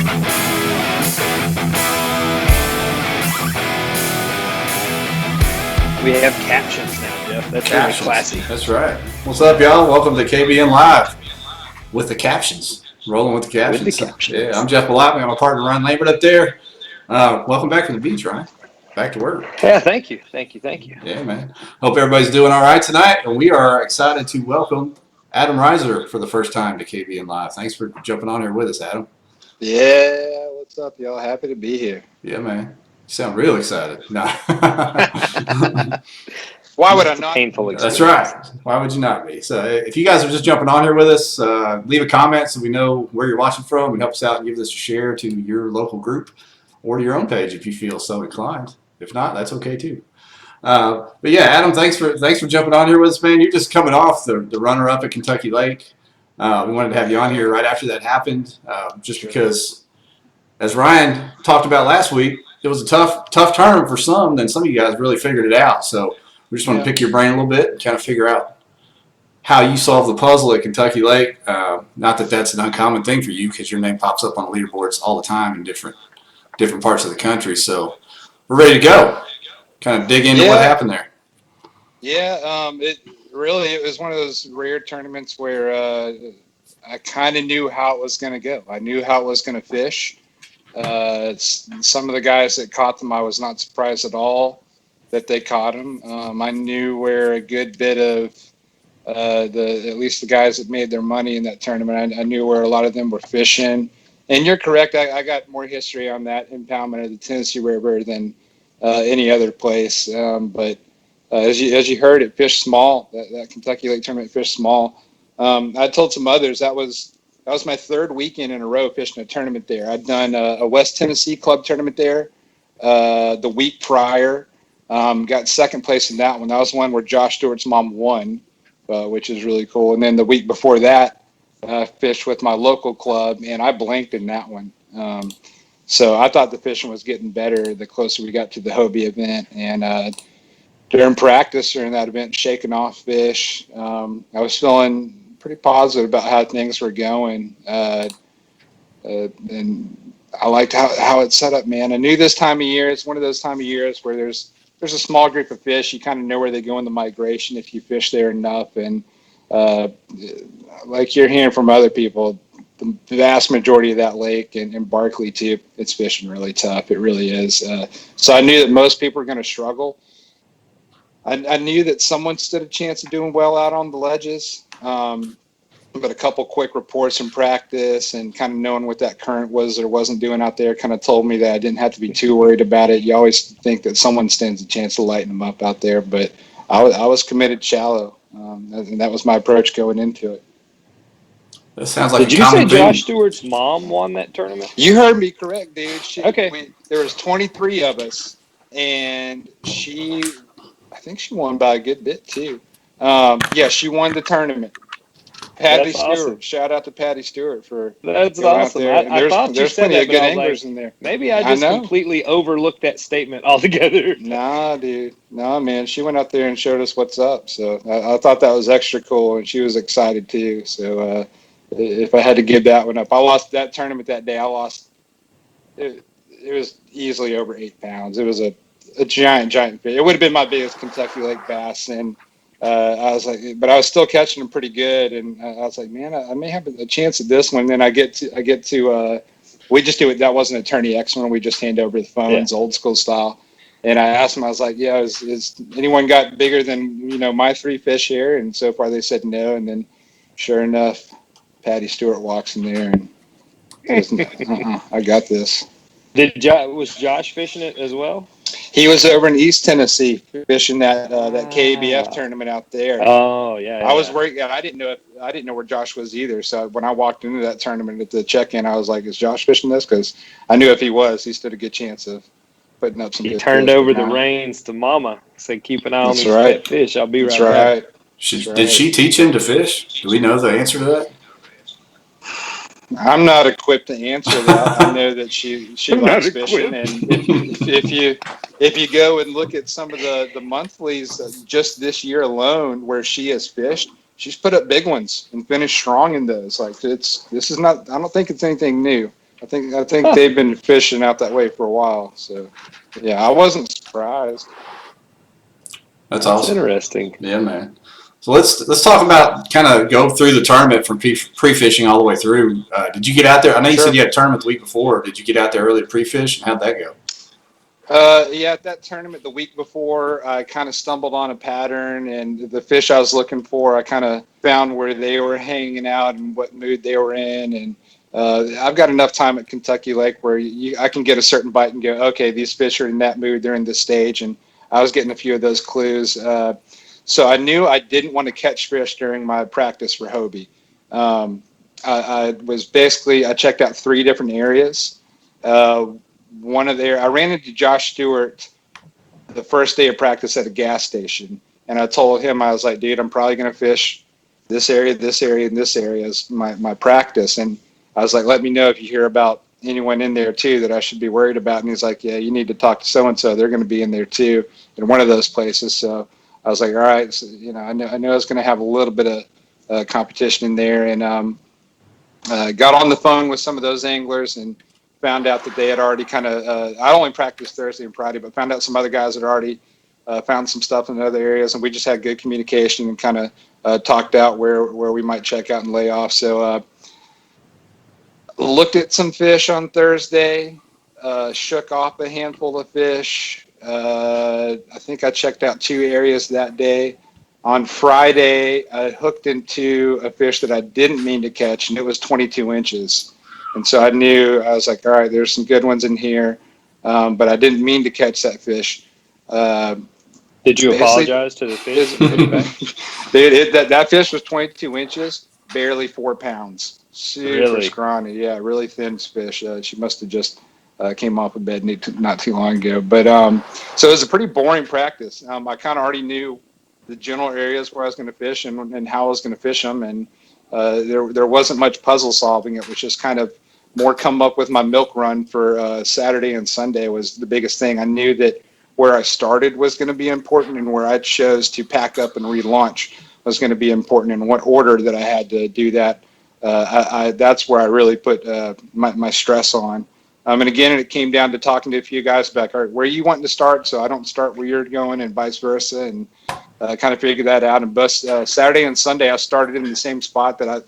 We have captions now, Jeff. That's really classy. That's right. What's up, y'all? Welcome to KBN Live with the captions. Rolling with the captions. With the captions. Yeah, I'm Jeff Malott. I'm my partner, Ryan Lambert, up there. Welcome back from the beach, Ryan. Back to work. Yeah, thank you. Yeah, man. Hope everybody's doing all right tonight. And we are excited to welcome Adam Reiser for the first time to KBN Live. Thanks for jumping on here with us, Adam. Yeah, what's up, y'all? Happy to be here. Yeah, man. You sound real excited. No. Why would I not? Painful experience. That's right. Why would you not be? So if you guys are just jumping on here with us, leave a comment so we know where you're watching from and help us out and give this a share to your local group or to your own page if you feel so inclined. If not, that's okay too. But yeah, Adam, thanks for jumping on here with us, man. You're just coming off the runner-up at Kentucky Lake. We wanted to have you on here right after that happened, just because, as Ryan talked about last week, it was a tough tournament for some. Then some of you guys really figured it out. So we just want to pick your brain a little bit and kind of figure out how you solve the puzzle at Kentucky Lake. Not that that's an uncommon thing for you, because your name pops up on the leaderboards all the time in different parts of the country. So we're ready to go. Kind of dig into what happened there. Yeah, it was one of those rare tournaments where I kind of knew how it was going to go. I knew how it was going to fish. Some of the guys that caught them, I was not surprised at all that they caught them. I knew where a good bit of at least the guys that made their money in that tournament, I knew where a lot of them were fishing. And you're correct. I got more history on that impoundment of the Tennessee River than any other place. But as you heard, it fished small. That Kentucky Lake tournament fished small. I told some others that was my third weekend in a row fishing a tournament there. I'd done a West Tennessee club tournament there the week prior. Got second place in that one. That was one where Josh Stewart's mom won, which is really cool. And then the week before that, fished with my local club, and I blanked in that one. So I thought the fishing was getting better the closer we got to the Hobie event. And during practice during that event, shaking off fish, I was feeling pretty positive about how things were going. And I liked how it's set up, man. I knew this time of year, it's one of those time of years where there's a small group of fish. You kind of know where they go in the migration if you fish there enough. And like you're hearing from other people, the vast majority of that lake and Barkley too, it's fishing really tough. It really is. So I knew that most people were going to struggle. I knew that someone stood a chance of doing well out on the ledges. But a couple quick reports in practice and kind of knowing what that current was or wasn't doing out there kind of told me that I didn't have to be too worried about it. You always think that someone stands a chance to lighten them up out there, but I was committed shallow. And that was my approach going into it. That sounds like Did you say Josh Stewart's mom won that tournament? You heard me correct, dude. Okay. There was 23 of us, and I think she won by a good bit too. She won the tournament. Patty Stewart. Awesome. Shout out to Patty Stewart for that's awesome. I thought you said plenty that, of good anglers in there. Maybe I just completely overlooked that statement altogether. Nah, dude. Nah, man. She went out there and showed us what's up. So I thought that was extra cool, and she was excited too. So if I had to give that one up, I lost that tournament that day. I lost. It was easily over 8 pounds. It was a giant fish. It would have been my biggest Kentucky Lake bass, and I was like, but I was still catching them pretty good, and I was like, man, I may have a chance at this one. Then I get to we just do it. That wasn't a Attorney X one. We just hand over the phones, old school style. And I asked them, I was like, yeah, is anyone got bigger than my 3 fish here? And so far they said no. And then sure enough, Patty Stewart walks in there and says, I got this. Was Josh fishing it as well? He was over in East Tennessee fishing that KBF tournament out there. Oh yeah. I was worried. I didn't know where Josh was either. So when I walked into that tournament at the check-in, I was like, "Is Josh fishing this?" Because I knew if he was, he stood a good chance of putting up some. He turned over the reins to Mama. Said, "Keep an eye on these fat fish. I'll be right back." Did she teach him to fish? Do we know the answer to that? I'm not equipped to answer that. I know that she likes fishing, and if you go and look at some of the monthlies just this year alone where she has fished, she's put up big ones and finished strong in those. Like this is not. I don't think it's anything new. I think they've been fishing out that way for a while. So, yeah, I wasn't surprised. That's awesome. Interesting. Yeah, man. So let's talk about kind of go through the tournament from pre-fishing all the way through. Did you get out there? I know you said you had a tournament the week before. Did you get out there early to pre-fish, and how'd that go? Yeah, at that tournament the week before, I kind of stumbled on a pattern, and the fish I was looking for, I kind of found where they were hanging out and what mood they were in. And I've got enough time at Kentucky Lake where I can get a certain bite and go, okay, these fish are in that mood, they're in this stage. And I was getting a few of those clues. So I knew I didn't want to catch fish during my practice for Hobie. I checked out 3 different areas. I ran into Josh Stewart the first day of practice at a gas station, and I told him, I was like, dude, I'm probably going to fish this area, and this area is my practice. And I was like, let me know if you hear about anyone in there too that I should be worried about. And he's like, yeah, you need to talk to so-and-so. They're going to be in there too, in one of those places. So I was like, all right, so, I know I was going to have a little bit of competition in there, and got on the phone with some of those anglers and found out that they had already kind of, I only practiced Thursday and Friday, but found out some other guys had already found some stuff in other areas, and we just had good communication and kind of talked out where we might check out and lay off. So looked at some fish on Thursday, shook off a handful of fish. I think I checked out 2 areas that day. On Friday, I hooked into a fish that I didn't mean to catch, and it was 22 inches. And so I was like, all right, there's some good ones in here, but I didn't mean to catch that fish. Did you apologize to the fish? Dude, that fish was 22 inches, barely 4 pounds. Super scrawny. Yeah, really thin fish. She must have just came off of bed not too long ago. But so it was a pretty boring practice. I kind of already knew the general areas where I was going to fish and how I was going to fish them. And there wasn't much puzzle solving. It was just kind of more come up with my milk run for Saturday and Sunday was the biggest thing. I knew that where I started was going to be important, and where I chose to pack up and relaunch was going to be important, and what order that I had to do that. That's where I really put my stress on. And again, it came down to talking to a few guys about, all right, where are you wanting to start so I don't start where you're going, and vice versa, and kind of figured that out. And Saturday and Sunday, I started in the same spot that I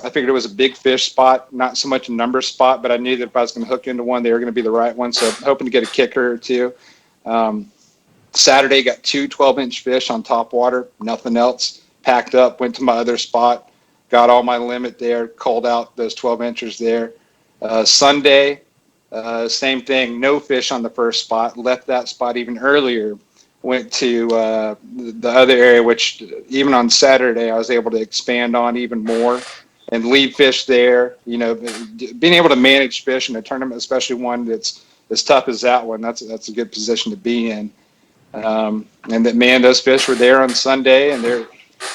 figured it was a big fish spot, not so much a number spot, but I knew that if I was going to hook into one, they were going to be the right one. So hoping to get a kicker or 2. Saturday, got 2 12-inch fish on top water, nothing else. Packed up, went to my other spot, got all my limit there, called out those 12-inchers there. Sunday, same thing, no fish on the first spot, left that spot even earlier, went to the other area, which even on Saturday I was able to expand on even more and leave fish there. Being able to manage fish in a tournament, especially one that's as tough as that one, that's a good position to be in. And that, man, those fish were there on Sunday, and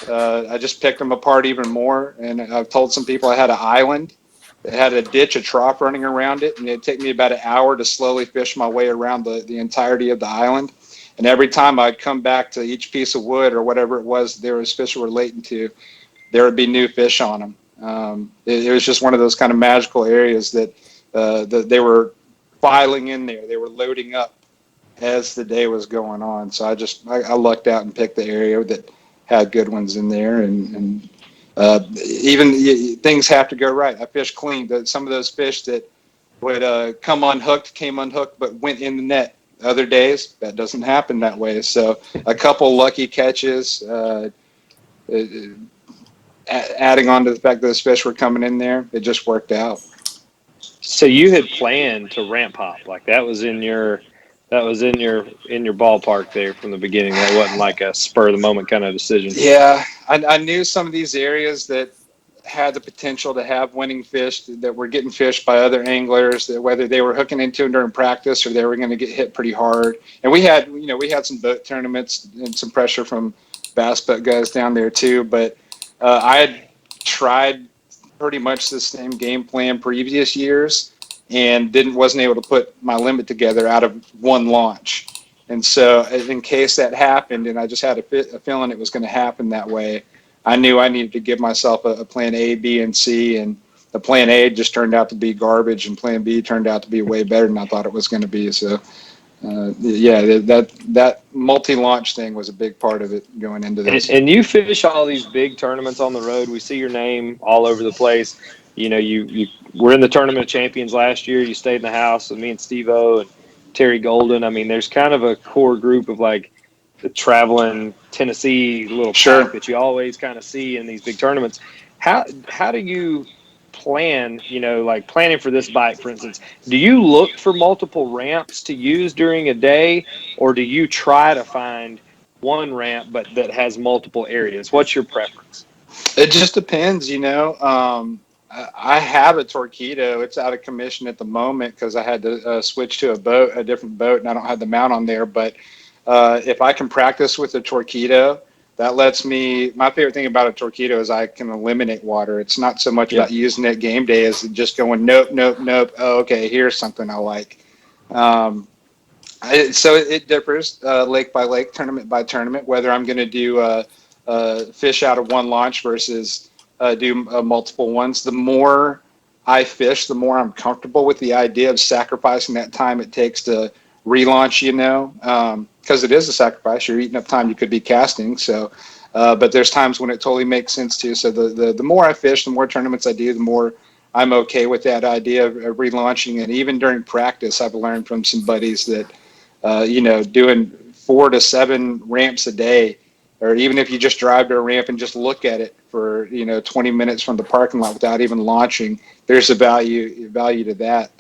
I just picked them apart even more. And I've told some people I had an island that had a ditch, a trough running around it, and it'd take me about an hour to slowly fish my way around the entirety of the island. And every time I'd come back to each piece of wood or whatever it was there was fish were latent to, there would be new fish on them. It was just one of those kind of magical areas that they were filing in there. They were loading up as the day was going on. So I lucked out and picked the area that had good ones in there. And even things have to go right. I fished clean. Some of those fish that would come unhooked, came unhooked, but went in the net. Other days, that doesn't happen that way. So a couple lucky catches, adding on to the fact that those fish were coming in there, it just worked out. So you had planned to ramp hop, like that was in your ballpark there from the beginning. That wasn't like a spur of the moment kind of decision. Yeah, I knew some of these areas that had the potential to have winning fish that were getting fished by other anglers, that whether they were hooking into them during practice or they were going to get hit pretty hard. And we had some boat tournaments and some pressure from bass boat guys down there too. But I had tried pretty much the same game plan previous years and wasn't able to put my limit together out of one launch. And so in case that happened, and I just had a feeling it was going to happen that way, I knew I needed to give myself a plan A, B, and C, and the plan A just turned out to be garbage, and plan B turned out to be way better than I thought it was going to be. So, that multi-launch thing was a big part of it going into this. And you fish all these big tournaments on the road. We see your name all over the place. You know, you were in the Tournament of Champions last year. You stayed in the house with me and Steve-O and Terry Golden. I mean, there's kind of a core group of like the traveling Tennessee little Sure. pack that you always kind of see in these big tournaments. How do you plan, you know, like planning for this bike, for instance? Do you look for multiple ramps to use during a day, or do you try to find one ramp but that has multiple areas? What's your preference? It just depends, you know. I have a Torqeedo. It's out of commission at the moment because I had to switch to a different boat, and I don't have the mount on there. But if I can practice with a Torqeedo, that lets me. My favorite thing about a Torqeedo is I can eliminate water. It's not so much about using it game day as just going nope, nope, nope. Oh, okay, here's something I like. So it differs lake by lake, tournament by tournament, whether I'm going to do fish out of one launch versus do multiple ones. The more I fish, the more I'm comfortable with the idea of sacrificing that time it takes to relaunch, you know, because it is a sacrifice. You're eating up time you could be casting. So, but there's times when it totally makes sense too. So the more I fish, the more tournaments I do, the more I'm okay with that idea of relaunching. And even during practice, I've learned from some buddies that, you know, doing 4 to 7 ramps a day, or even if you just drive to a ramp and just look at it for, you know, 20 minutes from the parking lot without even launching, there's a value to that.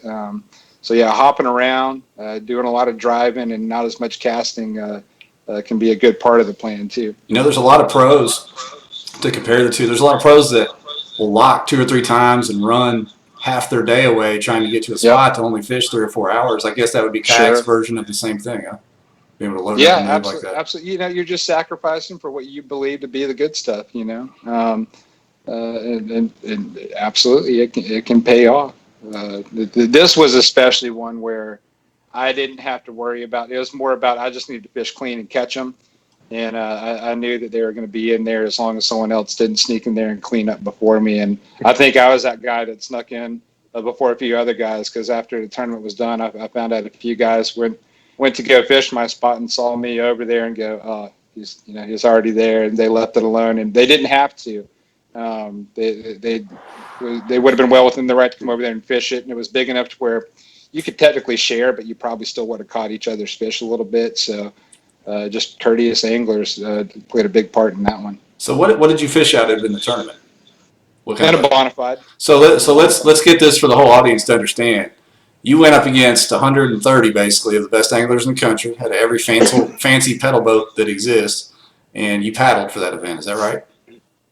So yeah, hopping around, doing a lot of driving and not as much casting can be a good part of the plan too. You know, there's a lot of pros to compare the two. There's a lot of pros that will lock 2 or 3 times and run half their day away trying to get to a spot to only fish 3 or 4 hours. I guess that would be Kayak's version of the same thing, huh? Be able to load up and move like that. Absolutely. You know, you're just sacrificing for what you believe to be the good stuff, you know. And absolutely, it can pay off. This was especially one where I didn't have to worry about. It was more about I just needed to fish clean and catch them, and I knew that they were going to be in there as long as someone else didn't sneak in there and clean up before me. And I think I was that guy that snuck in before a few other guys, because after the tournament was done, I found out a few guys went to go fish my spot and saw me over there and go, oh, he's already there, and they left it alone, and they didn't have to. They would have been well within the right to come over there and fish it, and it was big enough to where you could technically share, but you probably still would have caught each other's fish a little bit. So just courteous anglers played a big part in that one. So what did you fish out of in the tournament? What kind of bonafide. So let's get this for the whole audience to understand. You went up against 130 basically of the best anglers in the country, had every fancy pedal boat that exists, and you paddled for that event. Is that right?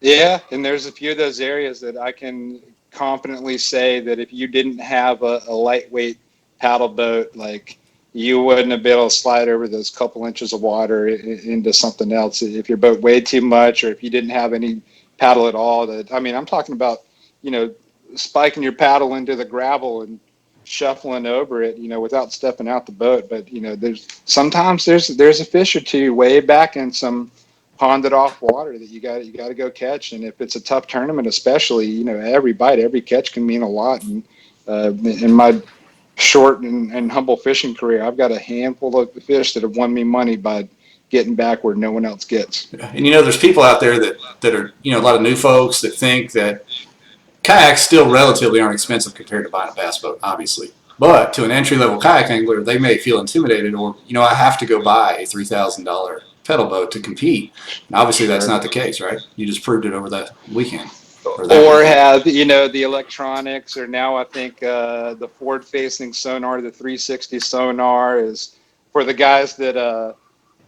Yeah, and there's a few of those areas that I can confidently say that if you didn't have a lightweight paddle boat, like you wouldn't have been able to slide over those couple inches of water into something else. If your boat weighed too much, or if you didn't have any paddle at all, I'm talking about, you know, spiking your paddle into the gravel and shuffling over it, you know, without stepping out the boat. But, you know, there's a fish or two way back in some ponded off water that you got to go catch. And if it's a tough tournament, especially, you know, every bite, every catch can mean a lot. And in my short and humble fishing career, I've got a handful of fish that have won me money by getting back where no one else gets. And you know, there's people out there that are, you know, a lot of new folks that think that kayaks still relatively aren't expensive compared to buying a bass boat, obviously. But to an entry-level kayak angler, they may feel intimidated, or, you know, I have to go buy a $3,000 pedal boat to compete. And obviously, that's not the case, right? You just proved it over that weekend. Or have, you know, the electronics, or now I think the forward-facing sonar, the 360 sonar, is for the guys that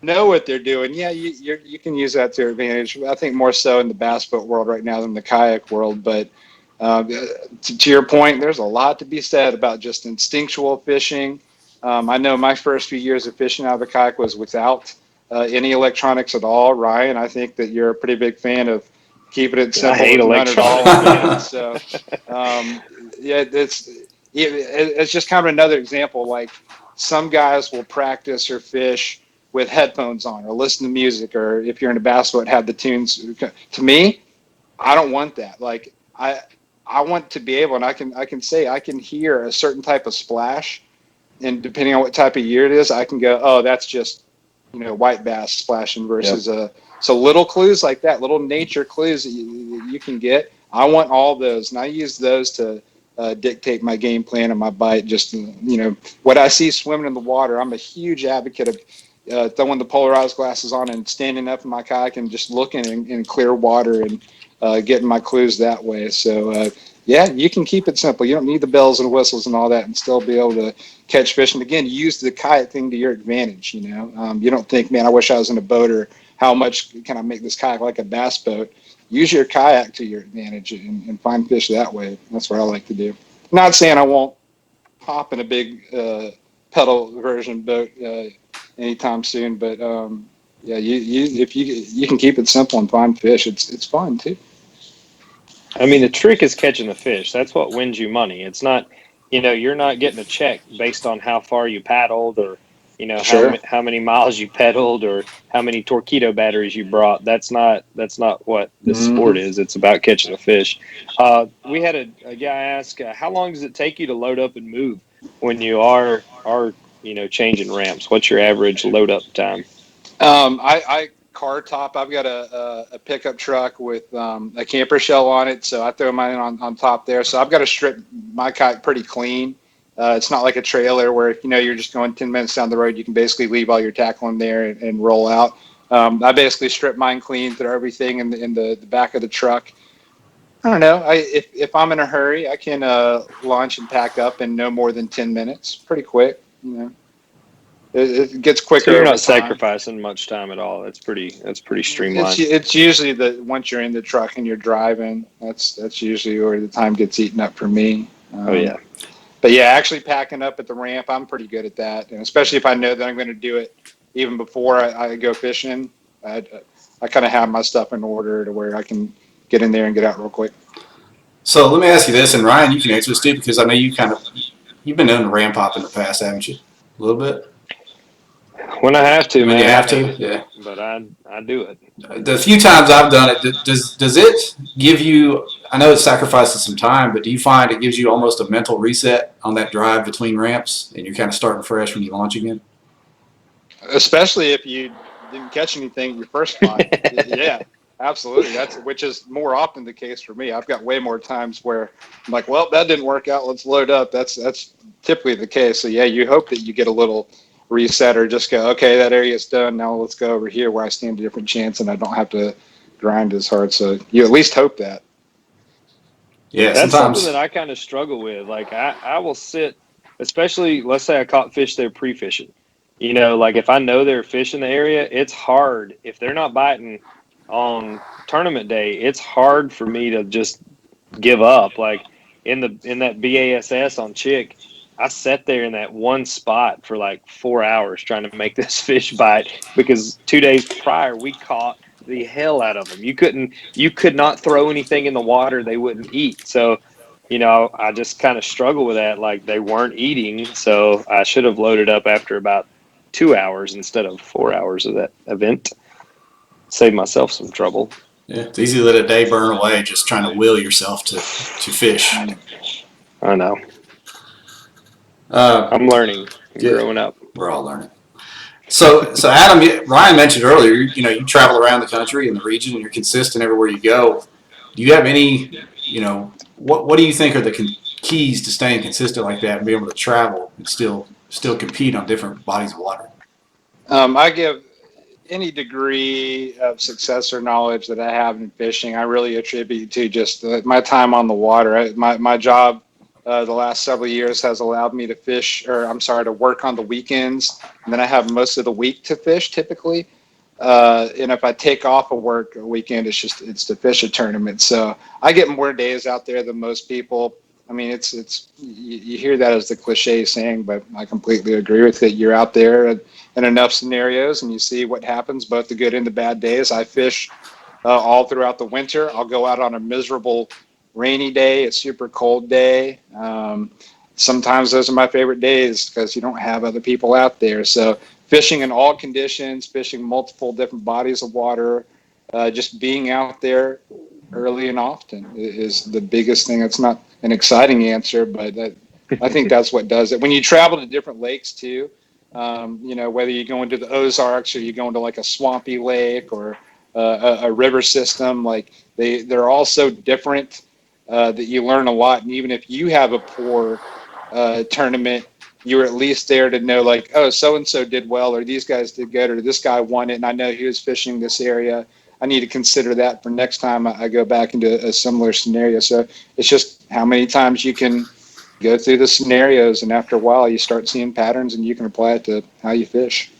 know what they're doing. Yeah, you can use that to your advantage. I think more so in the bass boat world right now than the kayak world. But to your point, there's a lot to be said about just instinctual fishing. I know my first few years of fishing out of a kayak was without any electronics at all. Ryan, I think that you're a pretty big fan of keeping it simple. I hate electronics. So, yeah, it's just kind of another example. Like, some guys will practice or fish with headphones on, or listen to music, or if you're in a bass boat, have the tunes. To me, I don't want that. Like, I want to be able, and I can say I can hear a certain type of splash, and depending on what type of year it is, I can go, oh, that's just, white bass splashing versus so little clues like that, little nature clues that you can get. I want all those, and I use those to dictate my game plan and my bite. Just what I see swimming in the water. I'm a huge advocate of throwing the polarized glasses on and standing up in my kayak and just looking in clear water and getting my clues that way. So yeah, you can keep it simple. You don't need the bells and whistles and all that, and still be able to catch fish. And again, use the kayak thing to your advantage. You don't think, man, I wish I was in a boat, or how much can I make this kayak like a bass boat? Use your kayak to your advantage and find fish that way. That's what I like to do. Not saying I won't hop in a big pedal version boat anytime soon, but yeah, if you can keep it simple and find fish, it's fun too. I mean, the trick is catching the fish. That's what wins you money. It's not, you're not getting a check based on how far you paddled, or, Sure. how many miles you pedaled, or how many torpedo batteries you brought. That's not what this sport is. It's about catching a fish. We had a guy ask, how long does it take you to load up and move when you are changing ramps? What's your average load up time? I car top. I've got a pickup truck with a camper shell on it, so I throw mine on top there. So I've got to strip my kayak pretty clean. It's not like a trailer where you're just going 10 minutes down the road. You can basically leave all your tackle in there and roll out. I basically strip mine clean, throw everything in the back of the truck. I don't know. If I'm in a hurry, I can launch and pack up in no more than 10 minutes. Pretty quick. It gets quicker. So you're over not time. sacrificing much time at all. That's pretty streamlined. It's usually once you're in the truck and you're driving, that's usually where the time gets eaten up for me. Oh yeah. But yeah, actually packing up at the ramp, I'm pretty good at that, and especially if I know that I'm going to do it even before I go fishing. I kind of have my stuff in order to where I can get in there and get out real quick. So let me ask you this, and Ryan, you can answer this too, because I know you've been known to ramp hop in the past, haven't you? A little bit. When I have to, When man. you have to, yeah. But I do it. The few times I've done it, does it give you? I know it sacrifices some time, but do you find it gives you almost a mental reset on that drive between ramps, and you're kind of starting fresh when you launch again? Especially if you didn't catch anything your first spot. Yeah, absolutely. Which is more often the case for me. I've got way more times where I'm like, well, that didn't work out. Let's load up. That's typically the case. So yeah, you hope that you get a little reset, or just go, okay, that area's done. Now let's go over here where I stand a different chance and I don't have to grind as hard. So you at least hope that. Yeah, That's sometimes. something that I kind of struggle with. Like I will sit, especially let's say I caught fish they're pre-fishing. Like if I know they're fishing the area, it's hard. If they're not biting on tournament day, it's hard for me to just give up. Like in that BASS on Chick, I sat there in that one spot for like 4 hours trying to make this fish bite, because 2 days prior we caught the hell out of them. You could not throw anything in the water they wouldn't eat. So, I just kind of struggle with that. Like they weren't eating, so I should have loaded up after about 2 hours instead of 4 hours of that event. Save myself some trouble. Yeah, it's easy to let a day burn away just trying to will yourself to fish. I know. I'm learning and growing up. We're all learning. So Adam, Ryan mentioned earlier, you travel around the country and the region, and you're consistent everywhere you go. Do you have any, what do you think are the keys to staying consistent like that and be able to travel and still compete on different bodies of water? I give any degree of success or knowledge that I have in fishing, I really attribute to just my time on the water. My job the last several years has allowed me to to work on the weekends, and then I have most of the week to fish typically. And if I take off a work a weekend, it's to fish a tournament. So I get more days out there than most people. I mean, you hear that as the cliche saying, but I completely agree with it. You're out there in enough scenarios, and you see what happens, both the good and the bad days. I fish all throughout the winter. I'll go out on a miserable rainy day, a super cold day. Sometimes those are my favorite days because you don't have other people out there. So fishing in all conditions, fishing multiple different bodies of water, just being out there early and often is the biggest thing. It's not an exciting answer, but I think that's what does it. When you travel to different lakes too, whether you go into the Ozarks or you go into like a swampy lake or a river system, like they're all so different that you learn a lot. And even if you have a poor tournament, you're at least there to know, like, oh, so and so did well, or these guys did good, or this guy won it, and I know he was fishing this area. I need to consider that for next time I go back into a similar scenario. So it's just how many times you can go through the scenarios, and after a while, you start seeing patterns, and you can apply it to how you fish.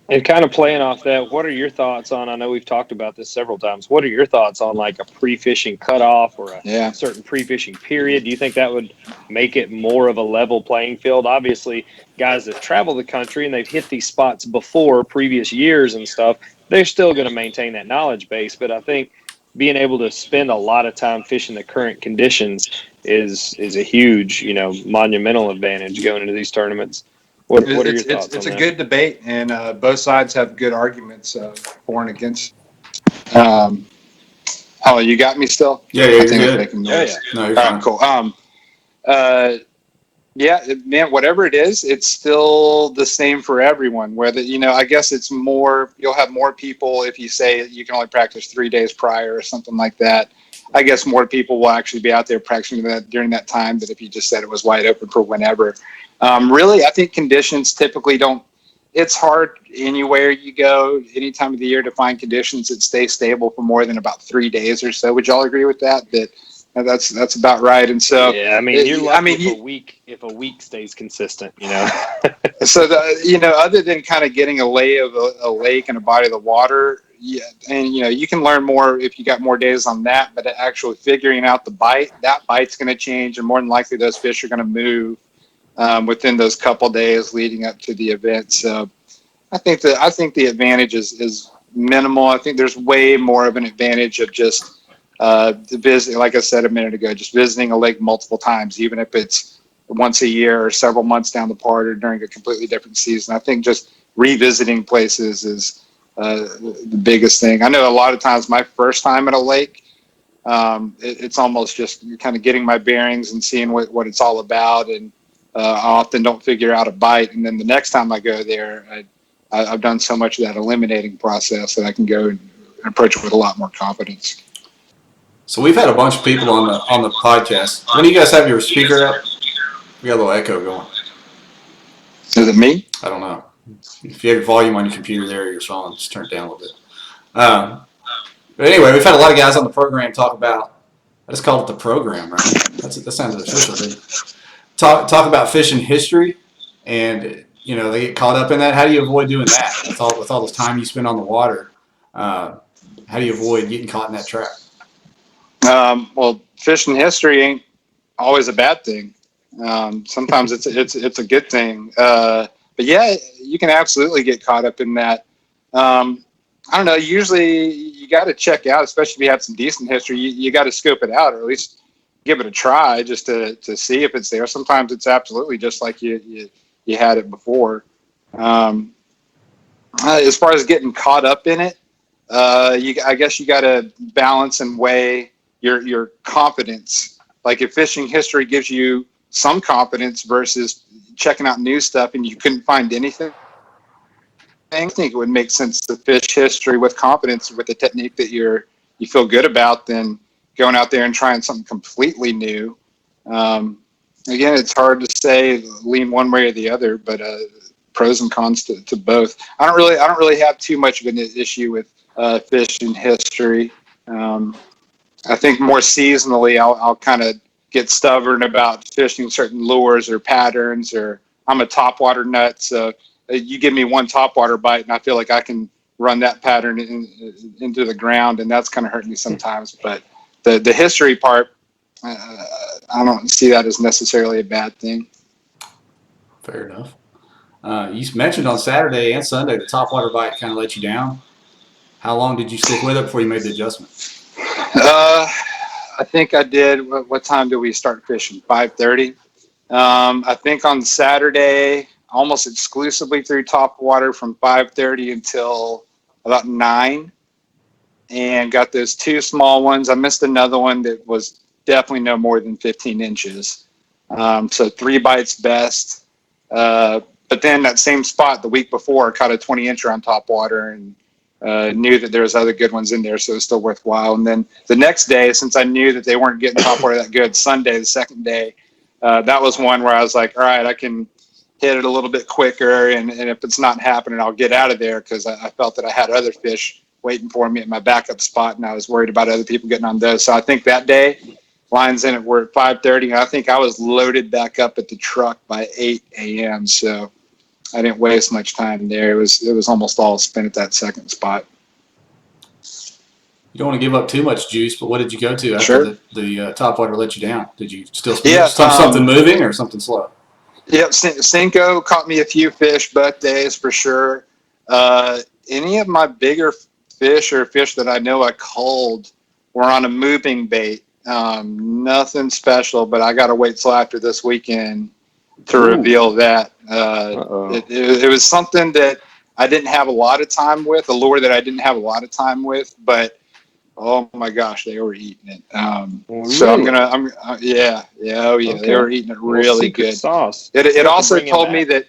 And kind of playing off that, what are your thoughts on, I know we've talked about this several times, what are your thoughts on like a pre-fishing cutoff or a Yeah. certain pre-fishing period? Do you think that would make it more of a level playing field? Obviously, guys that travel the country and they've hit these spots before previous years and stuff, they're still going to maintain that knowledge base. But I think being able to spend a lot of time fishing the current conditions is a huge, monumental advantage going into these tournaments. What are your thoughts It's on a that? good debate, and both sides have good arguments for and against. Um, oh, you got me still? Yeah, I you're think it's good. making Oh, noise. yeah. No, you're All fine. right, cool. Yeah, man, whatever it is, it's still the same for everyone. Whether, I guess it's more, you'll have more people if you say you can only practice 3 days prior or something like that. I guess more people will actually be out there practicing that during that time than if you just said it was wide open for whenever. Really, I think conditions typically don't, it's hard anywhere you go, any time of the year, to find conditions that stay stable for more than about 3 days or so. Would y'all agree with that? That's about right. And so, Yeah, I mean, you're lucky if a week stays consistent, So other than kind of getting a lay of a lake and a body of the water, yeah, and you can learn more if you got more days on that. But actually figuring out that bite's going to change, and more than likely those fish are going to move within those couple days leading up to the event. So I think the advantage is minimal. I think there's way more of an advantage of just visiting, like I said a minute ago, just visiting a lake multiple times, even if it's once a year or several months down the part or during a completely different season. I think just revisiting places is the biggest thing. I know a lot of times my first time at a lake, it's almost just kind of getting my bearings and seeing what it's all about. And I often don't figure out a bite. And then the next time I go there, I've done so much of that eliminating process that I can go and approach it with a lot more confidence. So we've had a bunch of people on the podcast. When do you guys have your speaker up? We got a little echo going. Is it me? I don't know. If you have your volume on your computer there, your phone, just turn it down a little bit. But anyway, we've had a lot of guys on the program talk about. I just called it the program, right? That sounds official. Talk about fishing history, and they get caught up in that. How do you avoid doing that with all the time you spend on the water? How do you avoid getting caught in that trap? Well, fishing history ain't always a bad thing. Sometimes it's a good thing. But yeah, you can absolutely get caught up in that. I don't know. Usually, you got to check out, especially if you have some decent history. You got to scope it out, or at least give it a try, just to see if it's there. Sometimes it's absolutely just like you had it before. As far as getting caught up in it, I guess you got to balance and weigh your confidence. Like if fishing history gives you some confidence versus checking out new stuff and you couldn't find anything, I think it would make sense to fish history with confidence with a technique that you feel good about than going out there and trying something completely new. Again, it's hard to say lean one way or the other, but pros and cons to both. I don't really have too much of an issue with fishing history. I think more seasonally, I'll kind of get stubborn about fishing certain lures or patterns, or I'm a topwater nut. So you give me one topwater bite and I feel like I can run that pattern into the ground, and that's kind of hurt me sometimes. But the history part, I don't see that as necessarily a bad thing. Fair enough. You mentioned on Saturday and Sunday the topwater bite kind of let you down. How long did you stick with it before you made the adjustment? I think I did. What time did we start fishing? 5:30. I think on Saturday, almost exclusively through top water from 5:30 until about 9. and got those 2 small ones. I missed another one that was definitely no more than 15 inches. So 3 bites best. But then that same spot the week before, I caught a 20-incher on top water and knew that there was other good ones in there, so it was still worthwhile. And then the next day, since I knew that they weren't getting top water that good, Sunday, the second day, that was one where I was like, all right, I can hit it a little bit quicker, and if it's not happening, I'll get out of there, because I felt that I had other fish waiting for me at my backup spot, and I was worried about other people getting on those. So I think that day, lines in it were at 5:30, and I think I was loaded back up at the truck by 8 a.m., so I didn't waste much time there. It was almost all spent at that second spot. You don't want to give up too much juice, but what did you go to after the top water let you down? Did you still something moving or something slow? Yep, Cinco caught me a few fish both days for sure. Any of my bigger fish or fish that I know I culled were on a moving bait. Nothing special, but I got to wait till after this weekend to reveal that. It was something that I didn't have a lot of time with, a lure that I didn't have a lot of time with, but oh my gosh, they were eating it. Really? So they were eating it really good. Sauce. It also told me that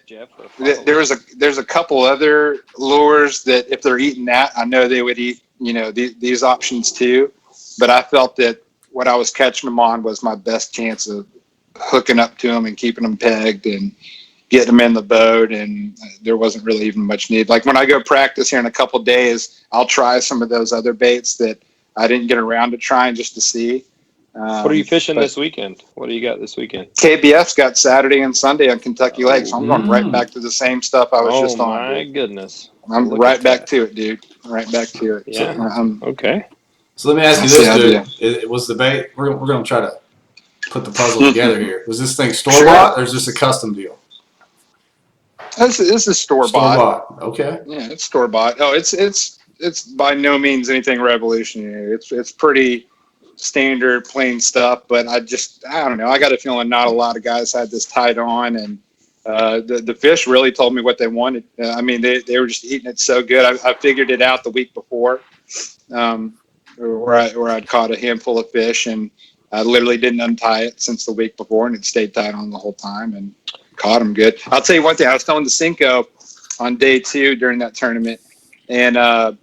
there's a couple other lures that if they're eating that, I know they would eat, these options too. But I felt that what I was catching them on was my best chance of hooking up to them and keeping them pegged and getting them in the boat, and there wasn't really even much need. Like when I go practice here in a couple of days, I'll try some of those other baits that I didn't get around to trying just to see. What are you fishing this weekend? What do you got this weekend? KBF's got Saturday and Sunday on Kentucky Lake, so I'm going right back to the same stuff I was just on. Oh my goodness! I'm right back to it, dude. Right back to it. Yeah. So, okay. So let me ask you this, dude. It was the bait. We're going to try to put the puzzle together here. Was this thing store bought or is this a custom deal? This is store bought. Okay. Yeah, it's store bought. Oh, it's by no means anything revolutionary. It's pretty standard, plain stuff. But I don't know. I got a feeling not a lot of guys had this tied on, and the fish really told me what they wanted. I mean, they were just eating it so good. I figured it out the week before, where I'd caught a handful of fish, and I literally didn't untie it since the week before, and it stayed tied on the whole time, and caught them good. I'll tell you one thing. I was throwing the Cinco on day 2 during that tournament, and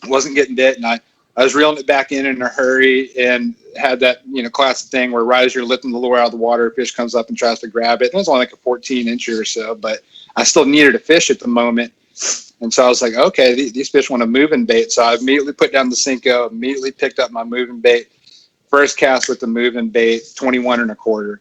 wasn't getting bit, and I was reeling it back in a hurry, and had that classic thing where right as you're lifting the lure out of the water, a fish comes up and tries to grab it. And it was only like a 14-incher or so, but I still needed a fish at the moment. And so I was like, okay, these fish want a moving bait. So I immediately put down the Cinco, immediately picked up my moving bait. First cast with the moving bait, 21 1/4.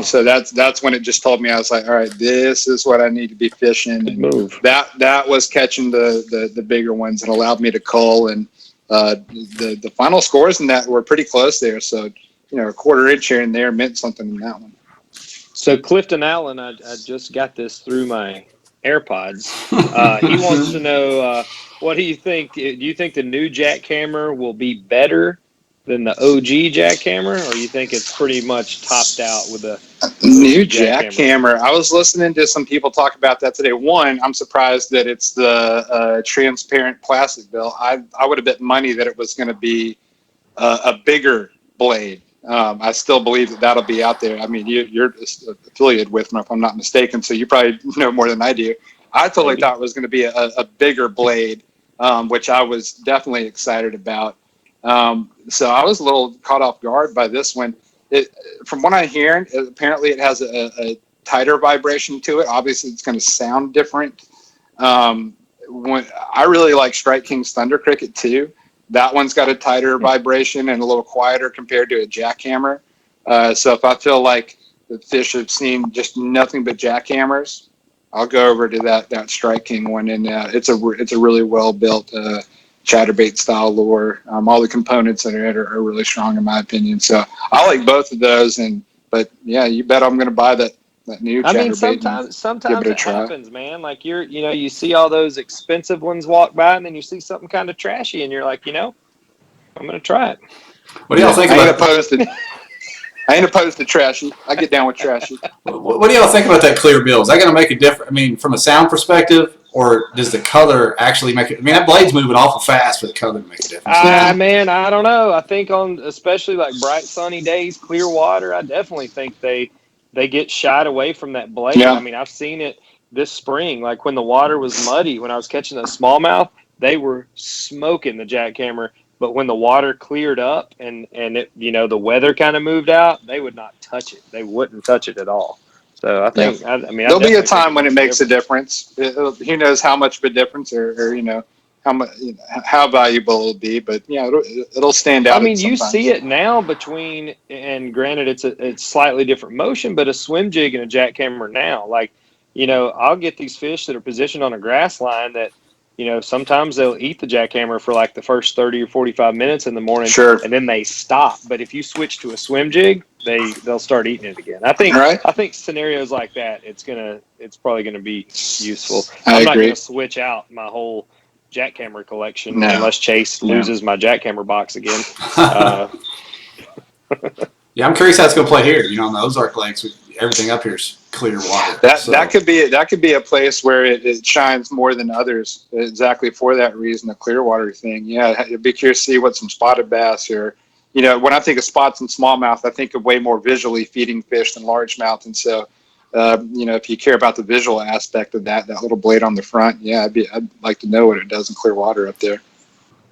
So that's when it just told me, I was like, all right, this is what I need to be fishing. And that was catching the bigger ones and allowed me to cull. And the final scores in that were pretty close there. So, a 1/4 inch here and there meant something in that one. So Clifton Allen, I just got this through my AirPods. He wants to know, what do you think? Do you think the new jackhammer will be better than the OG jackhammer, or you think it's pretty much topped out with the new jackhammer? I was listening to some people talk about that today. One, I'm surprised that it's the transparent plastic bill. I would have bet money that it was going to be a bigger blade. I still believe that'll be out there. I mean, you're affiliated with them, if I'm not mistaken, so you probably know more than I do. I totally thought it was going to be a bigger blade, which I was definitely excited about. So I was a little caught off guard by this one. From what I'm hearing, apparently it has a tighter vibration to it. Obviously, it's going to sound different. When I really like Strike King's Thunder Cricket too. That one's got a tighter vibration and a little quieter compared to a jackhammer. So if I feel like the fish have seen just nothing but jackhammers, I'll go over to that Strike King one, and it's a really well built chatterbait style lure. All the components in it are really strong in my opinion. So I like both of those, but yeah, you bet I'm going to buy that new chatterbait. I mean, sometimes it happens, man. Like you see all those expensive ones walk by, and then you see something kind of trashy, and you're like, I'm going to try it. What do y'all think about I ain't opposed to trashy. I get down with trashy. What do y'all think about that clear bill? Is that going to make a difference? I mean, from a sound perspective, or does the color actually make it? I mean, that blade's moving awful fast for the color to make a difference. Man, I don't know. I think on especially like bright sunny days, clear water, I definitely think they get shied away from that blade. Yeah. I mean, I've seen it this spring, like when the water was muddy, when I was catching the smallmouth, they were smoking the jackhammer. But when the water cleared up and it, the weather kind of moved out, they would not touch it. They wouldn't touch it at all. So I think, I mean, there'll be a time when it makes a difference. Who knows how much of a difference, or how much, how valuable it'll be. But it'll stand out. I mean, you see it now between, and granted, it's slightly different motion, but a swim jig and a jackhammer now. Like, I'll get these fish that are positioned on a grass line that, sometimes they'll eat the jackhammer for like the first 30 or 45 minutes in the morning, and then they stop. But if you switch to a swim jig, they'll start eating it again. I think scenarios like that, it's probably gonna be useful. I'm not gonna switch out my whole jackhammer collection unless Chase loses my jackhammer box again. Yeah, I'm curious how it's gonna play here. On the Ozark Lakes, everything up here is clear water. That could be a place where it shines more than others. Exactly for that reason, the clear water thing. Yeah, I'd be curious to see what some spotted bass or, when I think of spots and smallmouth, I think of way more visually feeding fish than largemouth. And so, if you care about the visual aspect of that little blade on the front, I'd like to know what it does in clear water up there.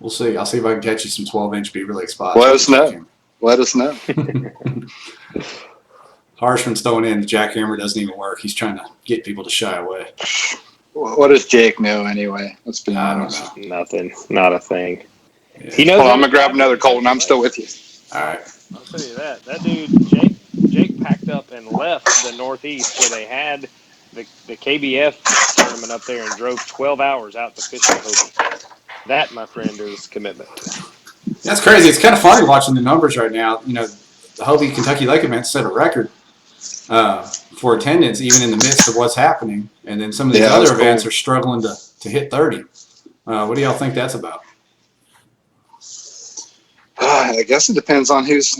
We'll see. I'll see if I can catch you some 12-inch Beaver Lake spots. Let us know. Harshman's throwing in the jackhammer doesn't even work. He's trying to get people to shy away. What does Jake know anyway? Let's be honest. Nothing. Not a thing. Yeah. He knows. I'm gonna grab another Colton. I'm still with you. All right. I'll tell you that. That dude, Jake packed up and left the Northeast where they had the KBF tournament up there and drove 12 hours out to fish the Hobie. That, my friend, is commitment. That's crazy. It's kind of funny watching the numbers right now. The Hobie Kentucky Lake event set a record for attendance, even in the midst of what's happening. And then some of these other events are struggling to hit 30. What do y'all think that's about? I guess it depends on who's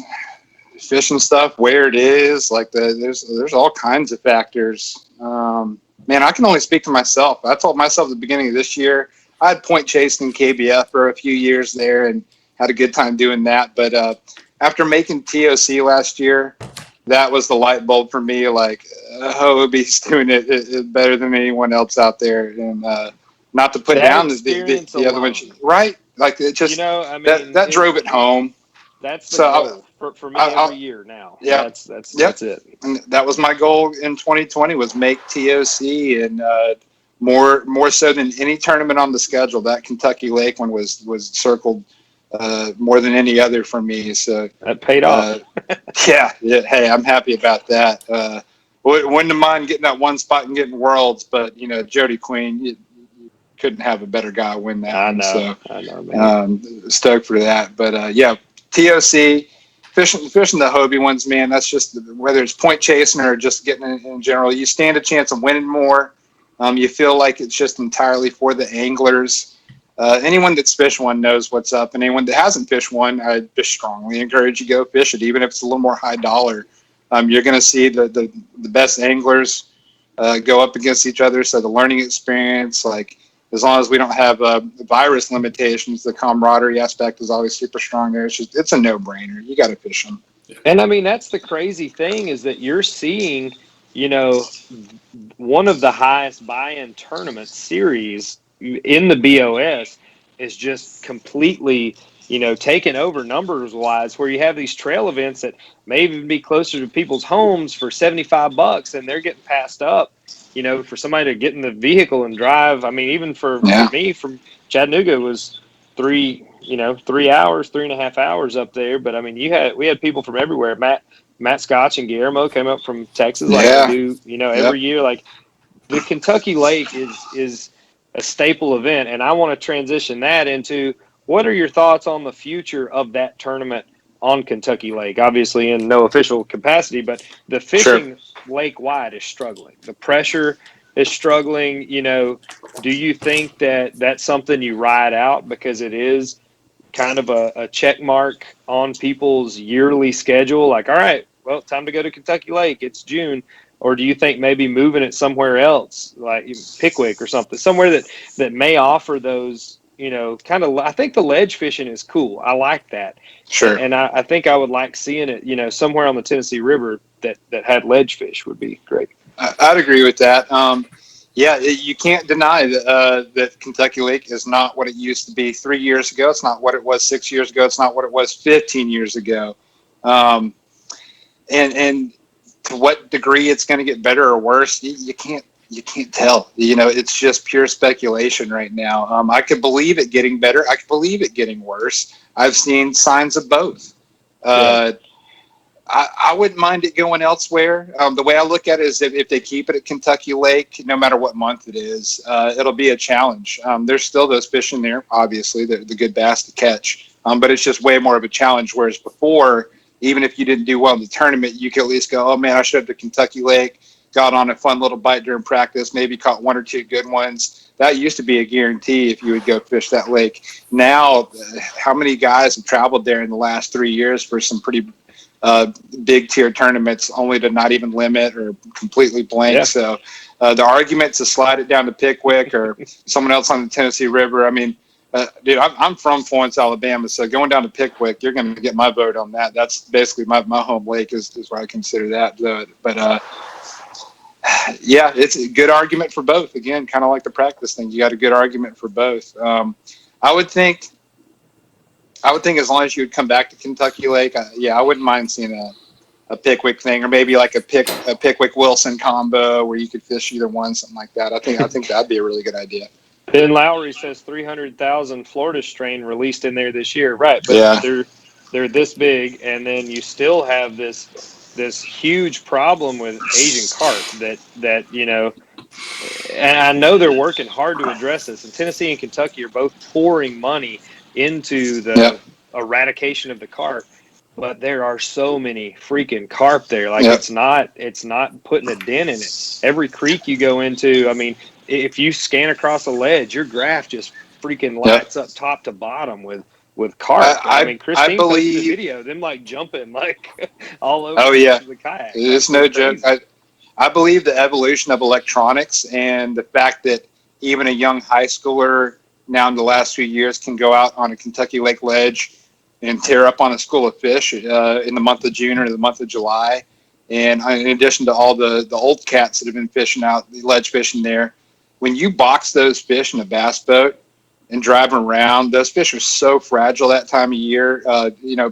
fishing stuff, where it is. Like there's all kinds of factors. Man, I can only speak for myself. I told myself at the beginning of this year, I had point chasing KBF for a few years there and had a good time doing that. But after making TOC last year, that was the light bulb for me. Like, Hobie's doing it better than anyone else out there. And not to put down the other one, right? Like, it just, that drove it home. That's the goal for me every year now. Yeah, that's it. And that was my goal in 2020 was make TOC, and more so than any tournament on the schedule. That Kentucky Lake one was circled more than any other for me. So that paid off. Yeah. Hey, I'm happy about that. Wouldn't have mind getting that one spot and getting Worlds, but Jody Queen, you couldn't have a better guy win that. I know, man. Stoked for that. But TOC, fishing the Hobie ones, man. That's just whether it's point chasing or just getting in general. You stand a chance of winning more. You feel like it's just entirely for the anglers. Anyone that's fished one knows what's up, and anyone that hasn't fished one, I just strongly encourage you to go fish it, even if it's a little more high dollar. You're going to see the best anglers go up against each other. So the learning experience, like as long as we don't have virus limitations, the camaraderie aspect is always super strong there. It's a no-brainer. You got to fish them. And I mean, that's the crazy thing is that you're seeing, one of the highest buy-in tournament series in the BOS is just completely, taken over numbers-wise, where you have these trail events that may even be closer to people's homes for $75, and they're getting passed up, for somebody to get in the vehicle and drive. I mean, even for me from Chattanooga it was 3 hours, 3.5 hours up there. But I mean, we had people from everywhere. Matt Scotch and Guillermo came up from Texas, like they do, every year. Like the Kentucky Lake is a staple event, and I want to transition that into what are your thoughts on the future of that tournament on Kentucky Lake? Obviously, in no official capacity, but the fishing lake-wide is struggling. The pressure is struggling. Do you think that that's something you ride out because it is kind of a check mark on people's yearly schedule? Like, all right, well, time to go to Kentucky Lake. It's June. or do you think maybe moving it somewhere else, like Pickwick or something, somewhere that may offer those, kind of? I think the ledge fishing is cool. I like that, Sure. and I think I would like seeing it, somewhere on the Tennessee River that had ledge fish would be great. I'd agree with that. You can't deny that Kentucky Lake is not what it used to be 3 years ago. It's not what it was 6 years ago. It's not what it was 15 years ago. And to what degree it's going to get better or worse, you can't tell. It's just pure speculation right now. I could believe it getting better. I could believe it getting worse. I've seen signs of both. I wouldn't mind it going elsewhere. The way I look at it is if they keep it at Kentucky Lake, no matter what month it is, it'll be a challenge. There's still those fish in there, obviously, the good bass to catch. But it's just way more of a challenge, whereas before, even if you didn't do well in the tournament, you could at least go, oh, man, I showed up to Kentucky Lake, got on a fun little bite during practice, maybe caught one or two good ones. That used to be a guarantee if you would go fish that lake. Now, how many guys have traveled there in the last 3 years for some pretty big tier tournaments only to not even limit or completely blank? Yeah. So the argument to slide it down to Pickwick or someone else on the Tennessee River, I mean, dude, I'm from Florence, Alabama, so going down to Pickwick, you're going to get my vote on that. That's basically my home lake is where I consider that. But yeah, it's a good argument for both. Again, kind of like the practice thing, you got a good argument for both. I would think as long as you would come back to Kentucky Lake, I wouldn't mind seeing a Pickwick thing, or maybe like a Pickwick Wilson combo where you could fish either one, something like that. I think that'd be a really good idea. Ben Lowry says 300,000 Florida strain released in there this year, right? But they're this big, and then you still have this huge problem with Asian carp that and I know they're working hard to address this. And Tennessee and Kentucky are both pouring money into the eradication of the carp, but there are so many freaking carp there. Like it's not putting a dent in it. Every creek you go into, I mean, if you scan across a ledge, your graph just freaking lights up top to bottom with carp. I mean, Christine posted a video, them like jumping like all over the kayak. It's no joke. I believe the evolution of electronics and the fact that even a young high schooler now in the last few years can go out on a Kentucky Lake ledge and tear up on a school of fish in the month of June or the month of July. And in addition to all the old cats that have been fishing out, the ledge fishing there, when you box those fish in a bass boat and drive them around, those fish are so fragile that time of year,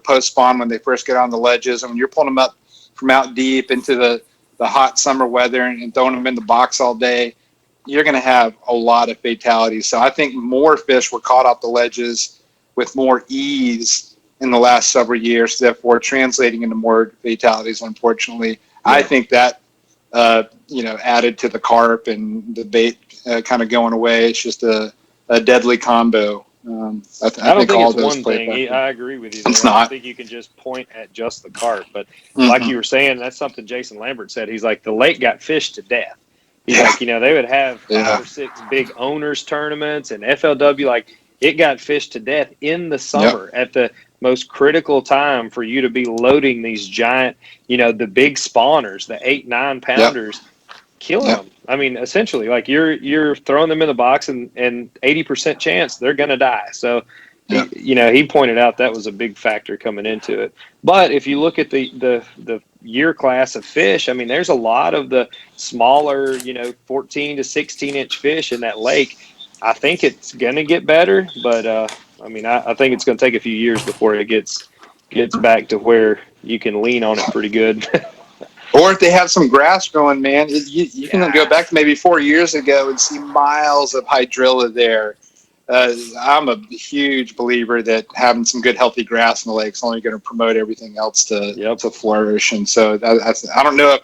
post-spawn when they first get on the ledges. And when you're pulling them up from out deep into the hot summer weather and throwing them in the box all day, you're going to have a lot of fatalities. So I think more fish were caught off the ledges with more ease in the last several years, therefore translating into more fatalities, unfortunately. Yeah. I think that, added to the carp and the bait kind of going away. It's just a deadly combo. I don't think it's those one thing. I agree with you there. It's not. I don't think you can just point at just the carp. But like you were saying, that's something Jason Lambert said. He's like, the lake got fished to death. He's like, they would have 5 or 6 big owners tournaments and FLW. Like, it got fished to death in the summer at the most critical time for you to be loading these giant, the big spawners, the 8-9 pounders, killing them. I mean, essentially, like you're throwing them in the box and 80% chance they're going to die. So, he pointed out that was a big factor coming into it. But if you look at the year class of fish, I mean, there's a lot of the smaller, 14 to 16 inch fish in that lake. I think it's going to get better, but I think it's going to take a few years before it gets back to where you can lean on it pretty good. Or if they have some grass growing, man, you can go back to maybe 4 years ago and see miles of hydrilla there. I'm a huge believer that having some good, healthy grass in the lake is only going to promote everything else to flourish. And so I don't know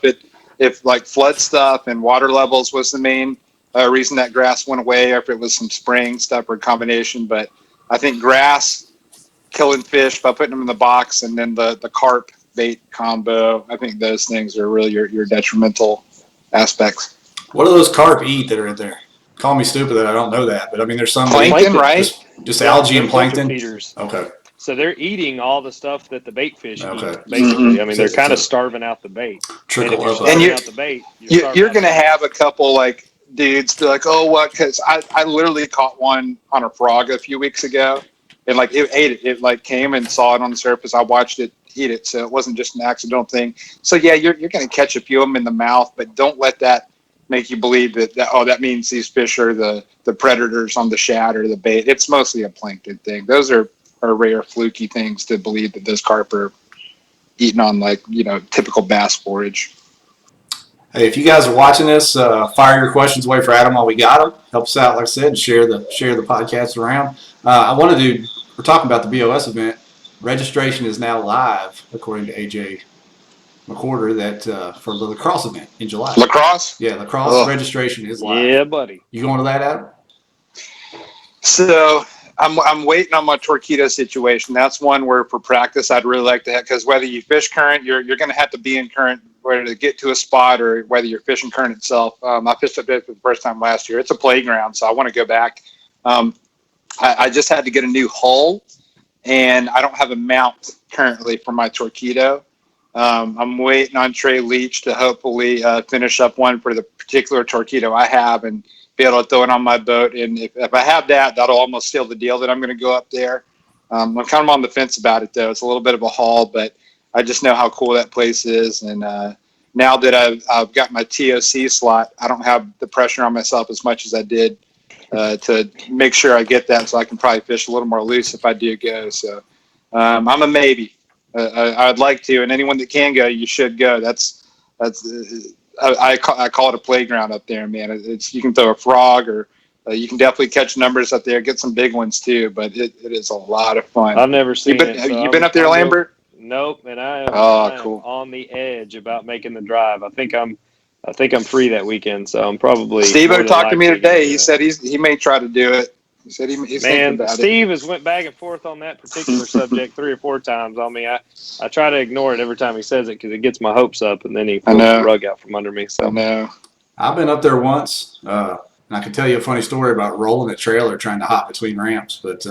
if like flood stuff and water levels was the main reason that grass went away, or if it was some spraying stuff or a combination. But I think grass killing fish by putting them in the box, and then the carp bait combo, I think those things are really your detrimental aspects. What do those carp eat that are in there? Call me stupid that I don't know that, but I mean, there's some plankton, right? Just algae and plankton. Feeders. Okay. So they're eating all the stuff that the bait fish Okay. eat, basically. I mean, they're So- kind of so- starving out the bait. And Trickle if you're up. starving you- out the bait, you're starving You're out going to the bait. have a couple like dudes be like, oh, what? Because I literally caught one on a frog a few weeks ago, and like it ate it. It like came and saw it on the surface. I watched it eat it, so it wasn't just an accidental thing. So yeah, you're going to catch a few of them in the mouth, but don't let that make you believe that that means these fish are the predators on the shad or the bait. It's mostly a plankton thing. Those are rare fluky things to believe that those carp are eating on like typical bass forage. Hey, if you guys are watching this, fire your questions away for Adam while we got them. Help us out, like I said, and share the podcast around. We're talking about the BOS event. Registration is now live, according to AJ McWhorter, that for the lacrosse event in July. Lacrosse? Yeah, lacrosse registration is live. Yeah, buddy. You going to that, Adam? So I'm waiting on my Torquedo situation. That's one where for practice I'd really like to have, because whether you fish current, you're going to have to be in current whether to get to a spot or whether you're fishing current itself. I fished up there for the first time last year. It's a playground, so I want to go back. I just had to get a new hull, and I don't have a mount currently for my Torquedo. I'm waiting on Trey Leach to hopefully finish up one for the particular Torquedo I have and be able to throw it on my boat. And if I have that, that'll almost seal the deal that I'm going to go up there. I'm kind of on the fence about it, though. It's a little bit of a haul, but I just know how cool that place is. And now that I've got my TOC slot, I don't have the pressure on myself as much as I did to make sure I get that, so I can probably fish a little more loose if I do go. So I'm a maybe. I'd like to, and anyone that can go, you should go. I call it a playground up there, man. You can throw a frog, or you can definitely catch numbers up there, get some big ones too. But it is a lot of fun. I've never seen it. Have you been up there, Lambert? Nope, and I am Cool. on the edge about making the drive. I think I'm free that weekend, so I'm probably. Steve-O talked to me today. He said he may try to do it. He said he's thinking about Steve has went back and forth on that particular subject 3 or 4 times on me. I try to ignore it every time he says it because it gets my hopes up, and then he pulls the rug out from under me. So I know. I've been up there once, and I can tell you a funny story about rolling a trailer trying to hop between ramps. But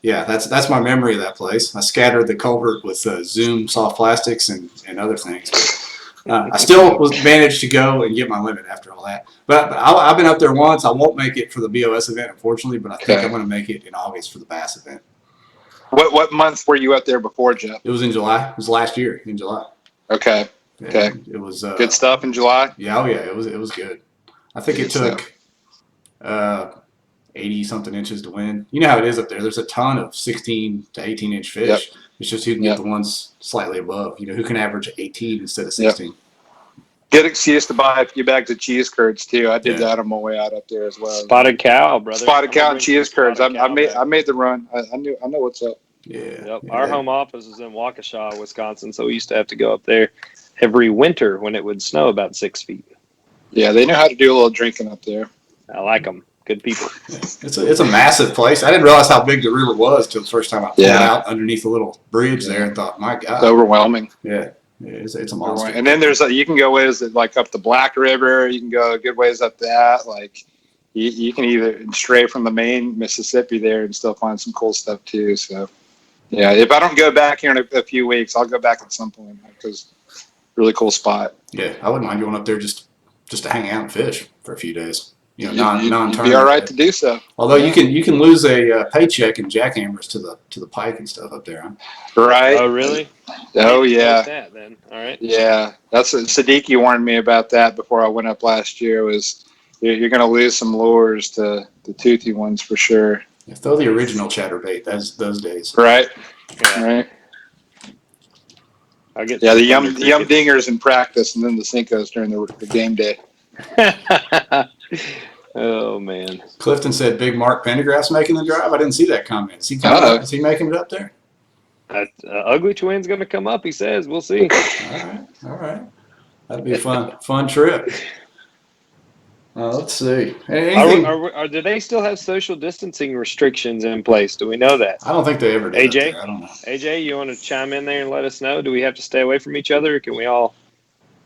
yeah, that's my memory of that place. I scattered the culvert with Zoom soft plastics and other things. But, I still managed to go and get my limit after all that. But I've been up there once. I won't make it for the BOS event, unfortunately, but I think I'm going to make it in August for the bass event. What month were you up there before, Jeff? It was in July. It was last year in July. Okay. Yeah, Okay. It was good stuff in July. Yeah, it was good. I think it took 80 something inches to win. You know how it is up there. There's a ton of 16 to 18 inch fish. Yep. It's just who can get the ones slightly above. Who can average 18 instead of 16. Yep. Good excuse to buy a few bags of cheese curds too. I did that on my way out up there as well. Spotted cow, brother. Spotted cow and cheese curds. I made the run. I know what's up. Yeah. Yep. Our home office is in Waukesha, Wisconsin, so we used to have to go up there every winter when it would snow about 6 feet. Yeah, they know how to do a little drinking up there. I like them. Good people. It's a massive place. I didn't realize how big the river was till the first time I pulled out underneath the little bridge there and thought, my God. It's overwhelming. Yeah. It's a monster. And then you can go ways like up the Black River. You can go a good ways up that. Like you can either stray from the main Mississippi there and still find some cool stuff too. So yeah, if I don't go back here in a few weeks, I'll go back at some point because really cool spot. Yeah, I wouldn't mind going up there just to hang out and fish for a few days. You'd non-tournament. be all right to do so. Although you can lose a paycheck and jackhammers to the pike and stuff up there. Huh? Right. Oh, really? Oh, yeah. That then. All right. Yeah, that's what Siddiqui warned me about that before I went up last year. Was you're going to lose some lures to the toothy ones for sure. Yeah, throw the original chatterbait those days. Right. Yeah. Right. I get the yum dingers in practice, and then the Cincos during the game day. Oh man! Clifton said Big Mark Pendergraft's making the drive. I didn't see that comment. Is he making it up there? Ugly Twin's going to come up. He says. We'll see. All right. That'd be a fun trip. Let's see. Do they still have social distancing restrictions in place? Do we know that? I don't think they ever did. AJ, I don't know. AJ, you want to chime in there and let us know? Do we have to stay away from each other, or can we all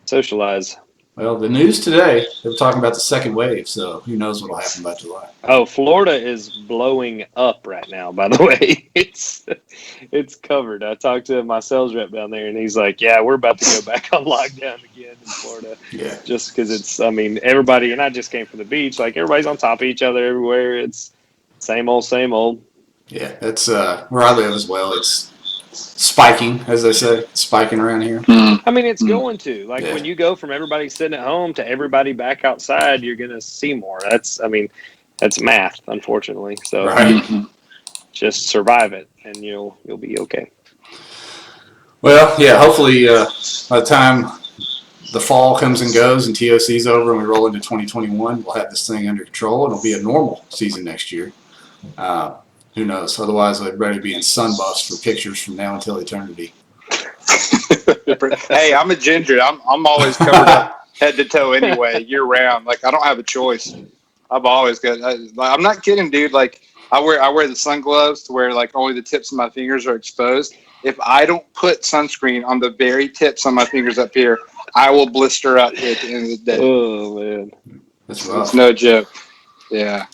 socialize? Well, the news today, they were talking about the second wave, so who knows what will happen by July. Oh, Florida is blowing up right now, by the way. It's covered. I talked to my sales rep down there, and he's like, yeah, we're about to go back on lockdown again in Florida. Yeah. Just because everybody, and I just came from the beach, like everybody's on top of each other everywhere. It's same old, same old. Yeah, that's where I live as well. It's spiking, as they say, spiking around here. I mean, it's going to. Like, Yeah. when you go from everybody sitting at home to everybody back outside, you're going to see more. That's math, unfortunately. So Right. just survive it, and you'll be okay. Well, yeah, hopefully by the time the fall comes and goes and TOC's over and we roll into 2021, we'll have this thing under control and it'll be a normal season next year. Who knows? Otherwise, I'd rather be in sun buffs for pictures from now until eternity. Hey, I'm a ginger. I'm always covered up head to toe anyway, year round. Like, I don't have a choice. I've always got. I'm not kidding, dude. Like, I wear the sun gloves to where like only the tips of my fingers are exposed. If I don't put sunscreen on the very tips on my fingers up here, I will blister up here at the end of the day. Oh man, That's rough. It's no joke. Yeah.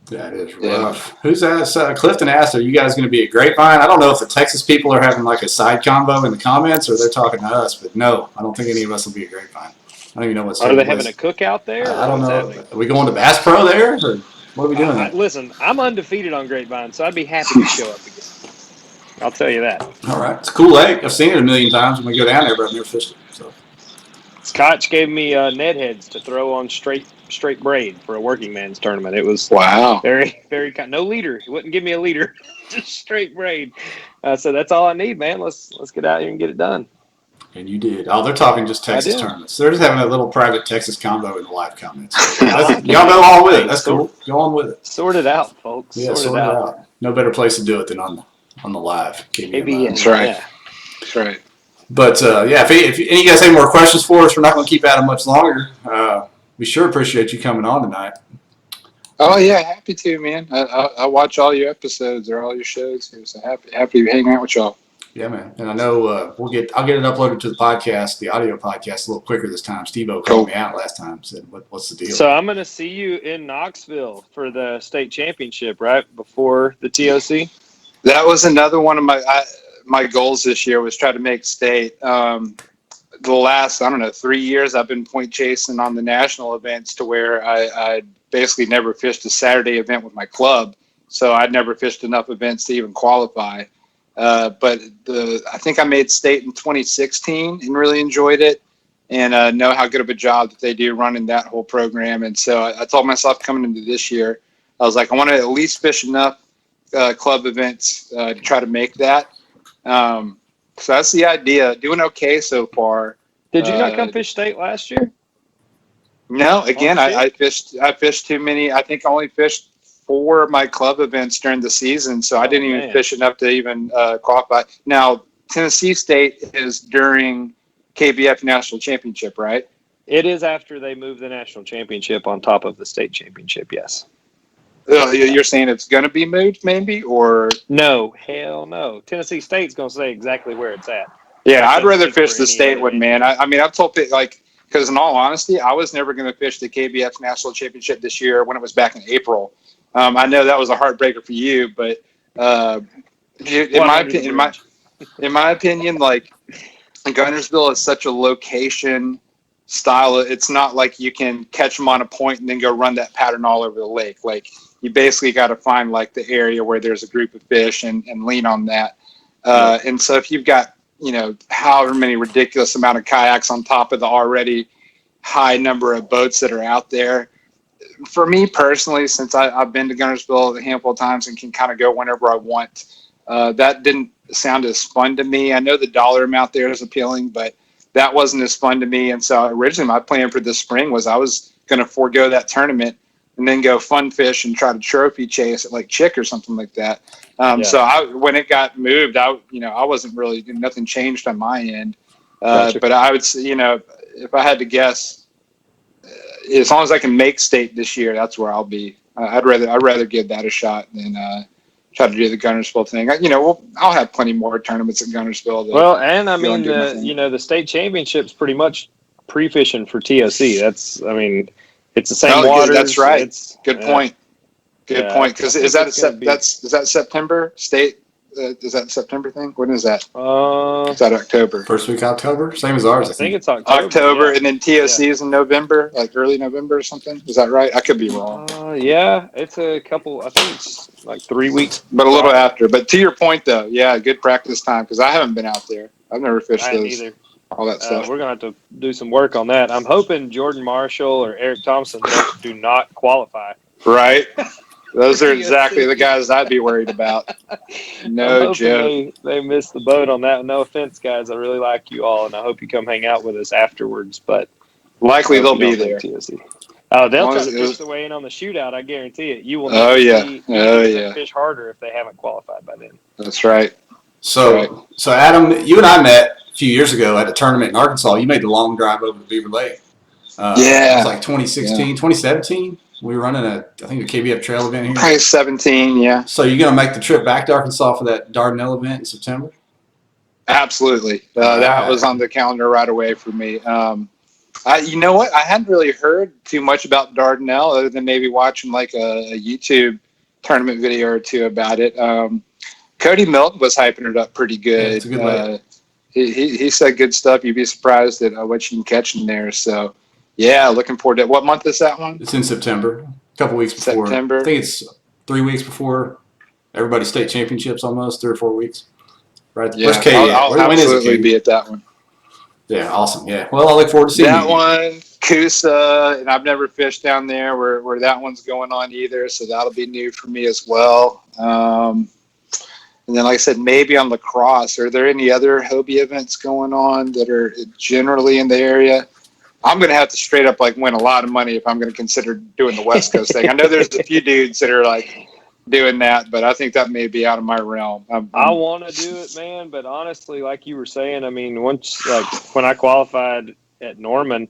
That is rough. Who's that? Clifton asked, are you guys going to be at Grapevine? I don't know if the Texas people are having like a side convo in the comments or they're talking to us, but no, I don't think any of us will be at Grapevine. I don't even know what's are they having a cookout there? I don't know. Happening? Are we going to Bass Pro there or what are we doing there? Listen, I'm undefeated on Grapevine, so I'd be happy to show up again. I'll tell you that. All right. It's a cool lake. I've seen it a million times when we go down there, but I've never fished it. So. Scotch gave me Ned heads to throw on straight braid for a working man's tournament. It was Wow. very, very kind. No leader. He wouldn't give me a leader. Just straight braid. So that's all I need, man. Let's get out here and get it done. And you did. Oh, they're talking just Texas tournaments. They're just having a little private Texas combo in the live comments. Y'all go on with it. That's cool. Go on with it. Sort it out, folks. Yeah, sort it out. No better place to do it than on the live. KBN. That's right. Yeah. That's right. But yeah, if any of you guys have more questions for us, we're not going to keep at them much longer. We sure appreciate you coming on tonight. Oh yeah, happy to, man. I watch all your episodes or all your shows here, so happy to hang out with y'all. Yeah, man. And I know I'll get it uploaded to the podcast, the audio podcast, a little quicker this time. Steve-O called me out last time, said, "What's the deal?" So I'm going to see you in Knoxville for the state championship, right before the TOC. That was another one of my goals this year was try to make state. The last 3 years I've been point chasing on the national events to where I basically never fished a Saturday event with my club, so I'd never fished enough events to even qualify. But I think I made state in 2016 and really enjoyed it, and know how good of a job that they do running that whole program. And so I told myself coming into this year, I was like, I want to at least fish enough club events to try to make that. So that's the idea. Doing okay so far. Did you not come fish state last year? No, again, I fished too many. I think I only fished 4 of my club events during the season, so I didn't even fish enough to even qualify. Now, Tennessee State is during KBF National Championship, right? It is after they move the national championship on top of the state championship, yes. You're saying it's going to be moved, maybe, or no? Hell no. Tennessee State's going to say exactly where it's at. Yeah, I'd rather fish the state one, man. I mean, I've told people, like, because in all honesty, I was never going to fish the KBF National Championship this year when it was back in April. I know that was a heartbreaker for you, but in my opinion, like, Guntersville is such a location style. It's not like you can catch them on a point and then go run that pattern all over the lake. Like, you basically got to find like the area where there's a group of fish and lean on that. And so if you've got, however many ridiculous amount of kayaks on top of the already high number of boats that are out there, for me personally, since I've been to Guntersville a handful of times and can kind of go whenever I want, that didn't sound as fun to me. I know the dollar amount there is appealing, but that wasn't as fun to me. And so originally my plan for this spring was I was going to forego that tournament and then go fun fish and try to trophy chase at like Chick or something like that. So when it got moved, I wasn't really, nothing changed on my end. Gotcha. But I would say, if I had to guess, as long as I can make state this year, that's where I'll be. I'd rather give that a shot than try to do the Guntersville thing. I'll have plenty more tournaments at Guntersville. Well, and I mean, the state championship's pretty much pre-fishing for TOC. It's the same No, water. that's right. It's Good point. Good point. Because is that September state? Is that September thing? When is that? Is that October? First week of October, same as ours. I think it's October. October, and then TOC is in November, like early November or something. Is that right? I could be wrong. Yeah, it's a couple. I think it's like 3 weeks, but a little after. But to your point, though, yeah, good practice time because I haven't been out there. I've never fished those. Either. All that stuff. We're gonna have to do some work on that. I'm hoping Jordan Marshall or Eric Thompson do not qualify. Right. Those are exactly the guys I'd be worried about. No joke. They missed the boat on that. No offense, guys. I really like you all, and I hope you come hang out with us afterwards. But likely they'll be there. Oh, they'll try to fish the way in on the shootout. I guarantee it. You will. Fish harder if they haven't qualified by then. That's right. So Adam, you and I met a few years ago at a tournament in Arkansas. You made the long drive over to Beaver Lake. It was like 2016, 2017. We were running I think a KBF trail event here. Probably 17, yeah. So you're going to make the trip back to Arkansas for that Dardanelle event in September? Absolutely. That was on the calendar right away for me. You know what? I hadn't really heard too much about Dardanelle other than maybe watching like a YouTube tournament video or two about it. Cody Milton was hyping it up pretty good. Yeah, it's a good lake. He said good stuff. You'd be surprised at what you can catch in there. So, yeah, looking forward to it. What month is that one? It's in September. A couple weeks before. September. I think it's 3 weeks before everybody's state championships almost, 3 or 4 weeks. Right. Yeah, Where's Katie at? I'll absolutely be at that one. Yeah, awesome. Yeah. Well, I look forward to seeing that you. one. Coosa, and I've never fished down there where that one's going on either, so that'll be new for me as well. And then, like I said, maybe on Lacrosse. Are there any other Hobie events going on that are generally in the area? I'm going to have to straight up win a lot of money if I'm going to consider doing the West Coast thing. I know there's a few dudes that are doing that, but I think that may be out of my realm. I want to do it, man, but honestly, like you were saying, I mean, once when I qualified at Norman,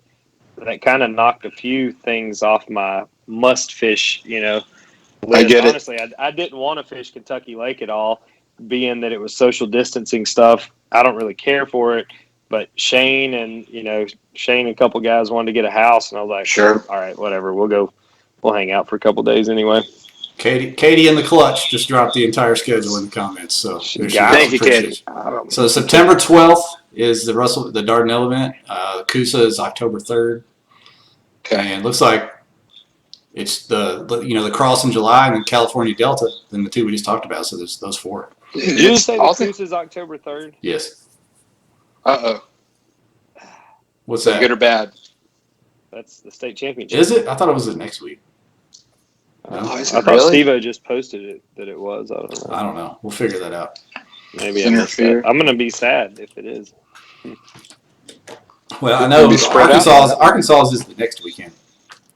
that kind of knocked a few things off my must fish, list. I get honestly, I didn't want to fish Kentucky Lake at all, being that it was social distancing stuff. I don't really care for it. But Shane and a couple guys wanted to get a house, and I was like, sure, all right, whatever. We'll hang out for a couple days anyway. Katie in the clutch just dropped the entire schedule in the comments. So thank you, Katie. So September 12th is the Dardanelle event. Coosa is October 3rd. Okay. And it looks like it's the cross in July and then California Delta, then the two we just talked about. So there's those 4. Did you say the Coosa is October 3rd? Yes. Uh-oh. What's that? Good or bad? That's the state championship. Is it? I thought it was the next week. No? I thought Steve-O just posted it that it was. I don't know. We'll figure that out. Maybe I missed that. I'm going to be sad if it is. Well, I know Arkansas is the next weekend.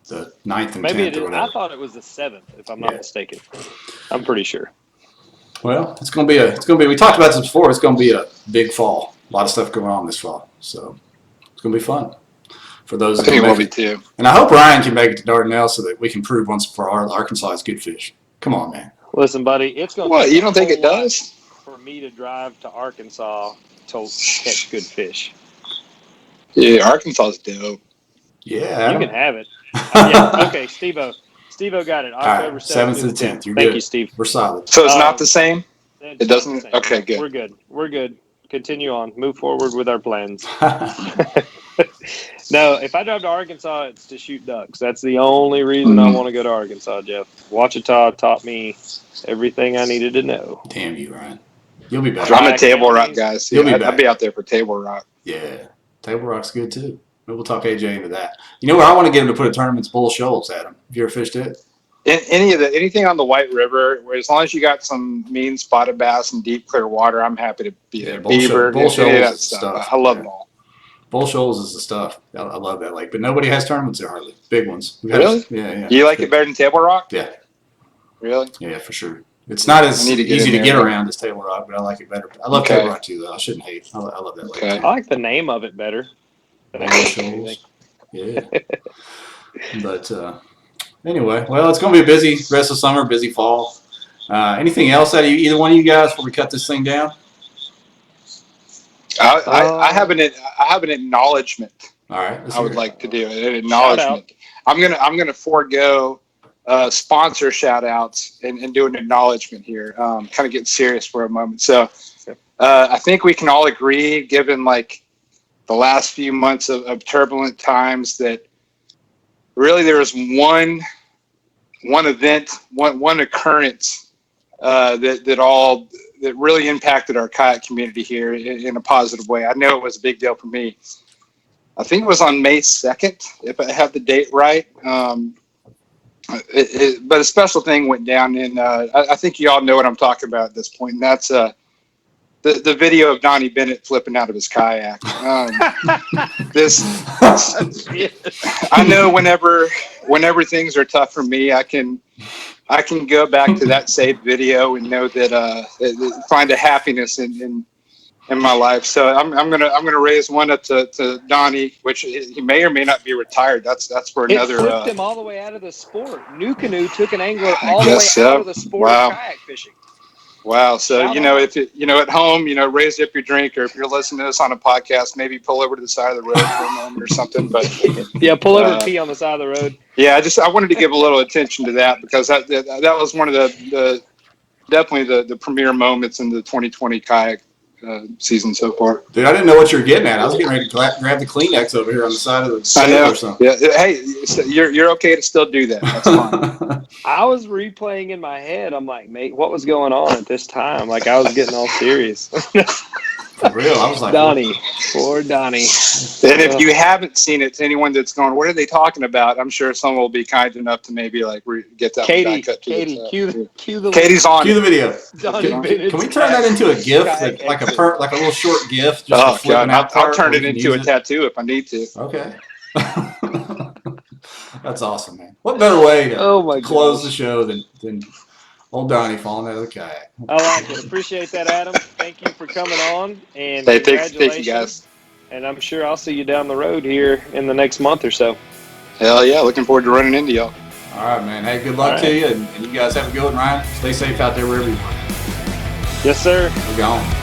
The 9th and 10th. Maybe it is. Or whatever. I thought it was the 7th, if I'm not mistaken. I'm pretty sure. Well, it's going to be, we talked about this before, it's going to be a big fall. A lot of stuff going on this fall. So it's going to be fun for those. I think it will be too. And I hope Ryan can make it to Dardanelle so that we can prove once for our Arkansas is good fish. Come on, man. Listen, buddy, it's going to What, you don't think it does? For me to drive to Arkansas to catch good fish. Yeah, Arkansas is dope. Yeah. You can have it. Okay, Steve-O. Steve-O got it. October 7th to the 10th. You're Thank good. you, Steve. We're solid. So it's not the same? It doesn't? Same. Okay, good. We're good. Continue on. Move forward with our plans. No, if I drive to Arkansas, it's to shoot ducks. That's the only reason I want to go to Arkansas, Jeff. Ouachita taught me everything I needed to know. Damn you, Ryan. You'll be back. I'm a Table Rock guy. You'll be back. I'll be out there for Table Rock. Yeah. Table Rock's good, too. Maybe we'll talk AJ into that. You know where I want to get him to put a tournament's Bull Shoals, Adam. Have you ever fished it? Anything on the White River, where as long as you got some mean spotted bass and deep clear water, I'm happy to be there. Beaver, Bull Shoals that is stuff. stuff. I love them all. Bull Shoals is the stuff. I love that lake, but nobody has tournaments there hardly. Big ones. Really? Yeah. You like it better than Table Rock? Yeah. Really? Yeah, for sure. It's not as easy to get there. around as Table Rock, but I like it better. I love Table Rock too, though. I shouldn't hate. I love that lake. Okay. I like the name of it better. Bull Shoals. Yeah. But anyway, well, it's going to be a busy rest of summer, busy fall. Anything else out of either one of you guys before we cut this thing down? I have an acknowledgement All right. I would like to do an acknowledgement. I'm gonna forego sponsor shout outs and do an acknowledgement here. Kind of get serious for a moment. So I think we can all agree, given like the last few months of turbulent times, that really there was one event, one occurrence that really impacted our kayak community here in a positive way. I know it was a big deal for me. I think it was on May 2nd, if I have the date right. But a special thing went down, and I think you all know what I'm talking about at this point, and that's the video of Donnie Bennett flipping out of his kayak. I know whenever things are tough for me, I can go back to that saved video and know that find a happiness in my life. So I'm gonna raise one up to Donnie, which he may or may not be retired. That's for another. It flipped him all the way out of the sport. New Canoe took an angler all the way out of the sport of kayak fishing. Wow. So, if at home, raise up your drink, or if you're listening to this on a podcast, maybe pull over to the side of the road for a moment or something. But yeah, pull over and pee on the side of the road. Yeah, I wanted to give a little attention to that, because that was one of definitely the premier moments in the 2020 kayak season so far. Dude, I didn't know what you were getting at. I was getting ready to grab the Kleenex over here on the side of the table or something. Yeah, hey, you're okay to still do that. That's fine. I was replaying in my head. I'm like, mate, what was going on at this time? Like, I was getting all serious. For real, I was like, Donnie, poor Donnie. And if you haven't seen it, to anyone that's going, what are they talking about? I'm sure someone will be kind enough to maybe get that Katie, one back up to Katie, cue the Katie's on. Cue the video. Can we turn that into a GIF, like a little short GIF? Just God, I'll turn it into a tattoo if I need to. Okay. That's awesome, man. What better way to close the show than old Donnie falling out of the kayak? I like it. Appreciate that, Adam. Thank you for coming on, and congratulations. Thank you, guys. And I'm sure I'll see you down the road here in the next month or so. Hell yeah, looking forward to running into y'all. All right, man. Hey, good luck to you, and you guys have a good one, Ryan. Stay safe out there wherever you are. Yes, sir. We're gone.